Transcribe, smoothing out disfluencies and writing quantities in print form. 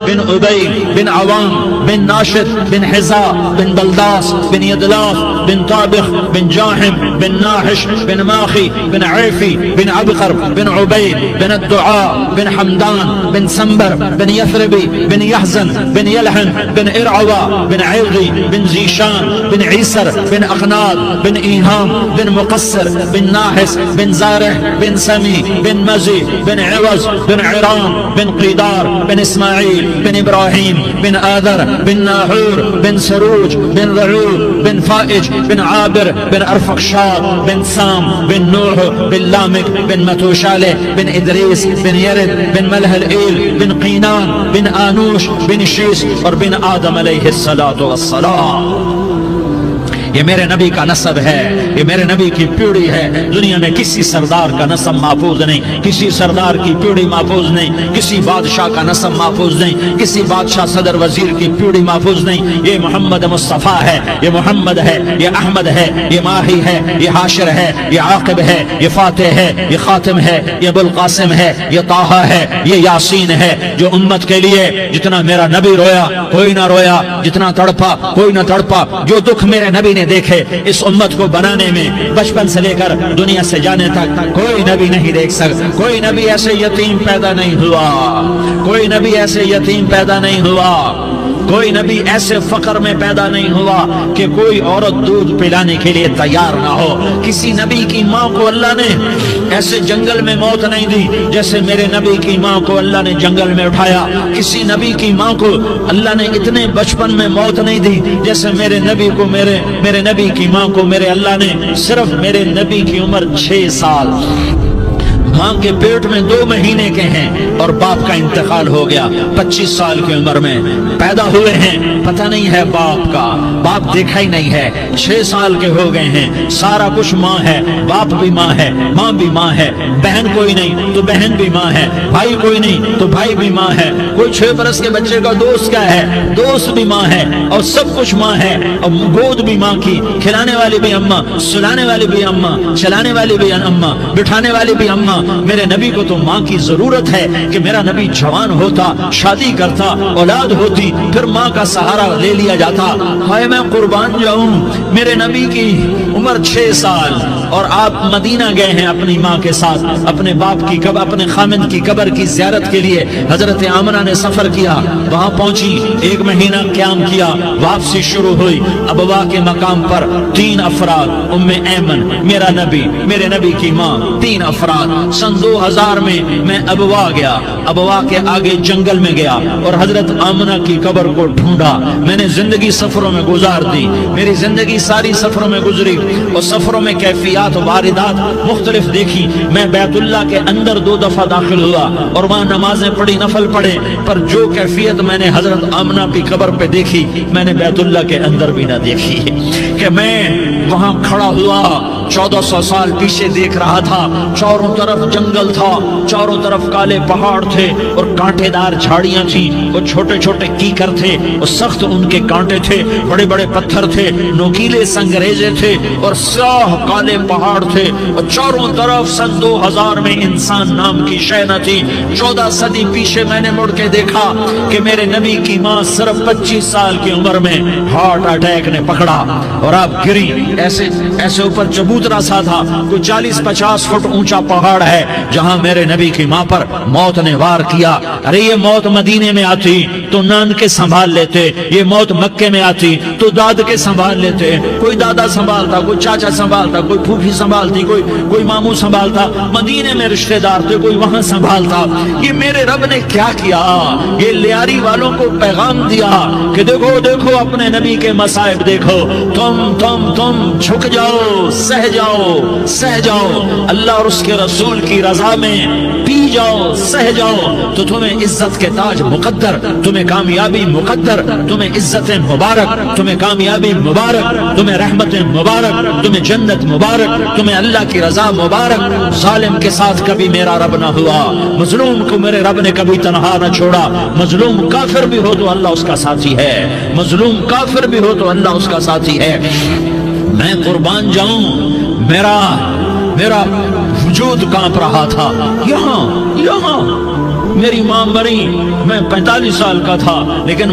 بن عبی بن عوام بن ناشد بن حزا بن بلداس بن یدلاف بن طابخ بن جاحم بن ناحش بن ماخی بن عیفی بن عبقر بن عبید بن الدعاء بن حمدان بن سنبر بن یثربی بن یحزن بن یلحن بن ارعوا بن عیغی بن زیشان بن عیسر بن اقناد بن ایہام بن مقصر بن ناحس بن زارح بن سمی بن مزی بن عوض بن عرام بن قیدار بن اسماعیل بن ابراہیم بن آذر بن ناحور بن سروج بن رعود بن فائج بن عابر بن ارفقشاد بن سام بن نوح بن لامک بن متوشالہ بن ادریس بن یرد بن ملہلئیل بن قینان بن آنوش بن شیس اور بن آدم علیہ السلام. یہ میرے نبی کا نسب ہے، یہ میرے نبی کی پیڑھی ہے. دنیا میں کسی سردار کا نسب محفوظ نہیں، کسی سردار کی پیڑھی محفوظ نہیں، کسی بادشاہ کا نسب محفوظ نہیں، کسی بادشاہ صدر وزیر کی پیڑھی محفوظ نہیں. یہ محمد مصطفیٰ ہے، یہ محمد ہے، یہ احمد ہے، یہ ماہی ہے، یہ حاشر ہے، یہ عاقب ہے، یہ فاتح ہے، یہ خاتم ہے، یہ ابوالقاسم ہے، یہ طٰہٰ ہے، یہ یاسین ہے. جو امت کے لیے جتنا میرا نبی رویا کوئی نہ رویا، جتنا تڑپا کوئی نہ تڑپا، جو دکھ میرے نبی نے دیکھے اس امت کو بنانے میں بچپن سے لے کر دنیا سے جانے تک کوئی نبی نہیں دیکھ سکتا. کوئی نبی ایسے یتیم پیدا نہیں ہوا، کوئی نبی ایسے یتیم پیدا نہیں ہوا، کوئی نبی ایسے فقر میں پیدا نہیں ہوا کہ کوئی عورت دودھ پلانے کے لیے تیار نہ ہو. کسی نبی کی ماں کو اللہ نے ایسے جنگل میں موت نہیں دی جیسے میرے نبی کی ماں کو اللہ نے جنگل میں اٹھایا. کسی نبی کی ماں کو اللہ نے اتنے بچپن میں موت نہیں دی جیسے میرے نبی کو میرے نبی کی ماں کو میرے اللہ نے صرف میرے نبی کی عمر 6 سال، ماں کے پیٹ میں 2 مہینے کے ہیں اور باپ کا انتقال ہو گیا 25 سال کی عمر میں پیدا ہوئے ہیں. پتہ نہیں ہے باپ کا، باپ دیکھا ہی نہیں ہے. 6 سال کے ہو گئے ہیں، سارا کچھ ماں ہے، باپ بھی ماں ہے، ماں بھی ماں ہے. بہن کوئی نہیں تو بہن بھی ماں ہے، بھائی کوئی نہیں تو بھائی بھی ماں ہے. کوئی 6 برس کے بچے کا دوست کیا ہے، دوست بھی ماں ہے، اور سب کچھ ماں ہے. اور گود بھی ماں کی، کھلانے والی بھی اماں، سلانے والی بھی اماں، چلانے والی بھی اماں، بٹھانے والی بھی اماں. میرے نبی کو تو ماں کی ضرورت ہے کہ میرا نبی جوان ہوتا، شادی کرتا، اولاد ہوتی، پھر ماں کا سہارا لے لیا جاتا. ہائے میں قربان جاؤں، میرے نبی کی عمر 6 سال اور آپ مدینہ گئے ہیں اپنی ماں کے ساتھ، اپنے باپ کی اپنے خامند کی قبر کی زیارت کے لیے. حضرت آمنہ نے سفر کیا، وہاں پہنچی، 1 مہینہ قیام کیا، واپسی شروع ہوئی. ابوا کے مقام پر 3 افراد، ام ایمن، میرا نبی، میرے نبی کی ماں، 3 افراد. سن 2000 میں ابوا گیا، ابوا کے آگے جنگل میں گیا اور حضرت آمنہ کی قبر کو ڈھونڈا. میں نے زندگی سفروں میں گزار دی، میری زندگی ساری سفروں میں گزری اور سفروں میں کیفیات و واردات مختلف دیکھی. میں بیت اللہ کے اندر 2 دفعہ داخل ہوا اور وہاں نمازیں پڑھی، نفل پڑھے، پر جو کیفیت میں نے حضرت آمنہ کی قبر پہ دیکھی میں نے بیت اللہ کے اندر بھی نہ دیکھی. کہ میں وہاں کھڑا ہوا 1400 سال پیچھے دیکھ رہا تھا، چاروں طرف جنگل تھا، چاروں طرف کالے پہاڑ تھے اور کانٹے دار جھاڑیاں تھیں، اور چھوٹے چھوٹے کیکر تھے اور سخت ان کے کانٹے تھے، بڑے بڑے پتھر تھے، نوکیلے سنگریزے تھے اور سیاہ کالے پہاڑ تھے، اور چاروں طرف سن 2000 میں انسان نام کی شے نہ تھی. 14 صدی پیچھے میں نے مڑ کے دیکھا کہ میرے نبی کی ماں صرف 25 سال کی عمر میں ہارٹ اٹیک نے پکڑا اور آپ گری. ایسے اوپر چبوترا سا تھا، کوئی 40-50 فٹ اونچا پہاڑ ہے جہاں میرے نبی کی ماں پر موت نے وار کیا. ارے یہ موت مدینے میں آتی تو نان کے سنبھال لیتے، یہ موت مکے میں آتی تو داد کے سنبھال لیتے. کوئی دادا سنبھالتا، کوئی چاچا سنبھالتا، کوئی پھوپھی سنبھالتی، کوئی ماموں سنبھالتا. مدینے میں رشتہ دار تھے، کوئی وہاں سنبھالتا. یہ میرے رب نے کیا کیا؟ یہ لیاری والوں کو پیغام دیا کہ دیکھو دیکھو اپنے نبی کے مصائب دیکھو، تم جھک جاؤ، سہ جاؤ، اللہ اور اس کے رسول کی رضا میں پی جاؤ، سہ جاؤ تو تمہیں عزت کے تاج مقدر، تمہیں کامیابی مقدر، تمہیں عزت مبارک، تمہیں کامیابی مبارک، تمہیں رحمت مبارک، تمہیں جنت مبارک، تمہیں اللہ کی رضا مبارک. ظالم کے ساتھ کبھی میرا رب نہ ہوا، مظلوم کو میرے رب نے کبھی تنہا نہ چھوڑا. مظلوم کافر بھی ہو تو اللہ اس کا ساتھی ہے، مظلوم کافر بھی ہو تو اللہ اس کا ساتھی ہے. میں قربان جاؤں، میرا وجود کانپ رہا تھا. یہاں میری ماں مری، میں 45 سال کا تھا، لیکن